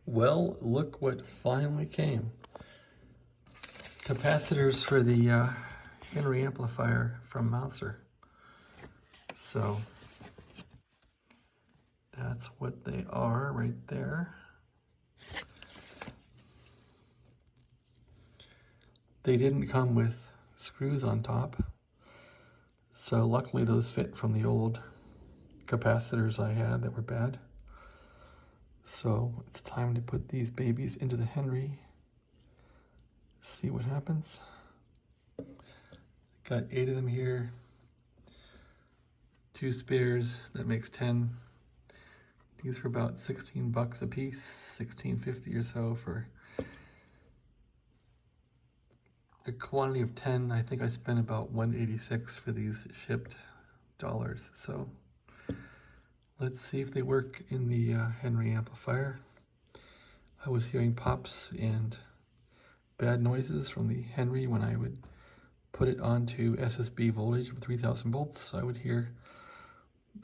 Well, look what finally came. Capacitors for the Henry Amplifier from Mouser. So that's what they are right there. They didn't come with screws on top, so luckily those fit from the old capacitors I had that were bad. So it's time to put these babies into the Henry. See what happens. Got 8 of them here. 2 spares, that makes 10. These were about 16 bucks a piece, $16.50 or so for a quantity of 10. I think I spent about $186 for these shipped dollars. So let's see if they work in the Henry amplifier. I was hearing pops and bad noises from the Henry when I would put it onto SSB voltage of 3000 volts. I would hear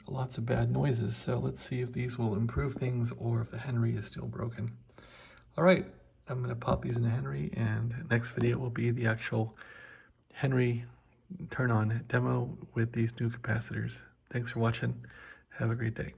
lots of bad noises. So let's see if these will improve things or if the Henry is still broken. All right, I'm gonna pop these in the Henry, and next video will be the actual Henry turn on demo with these new capacitors. Thanks for watching. Have a great day.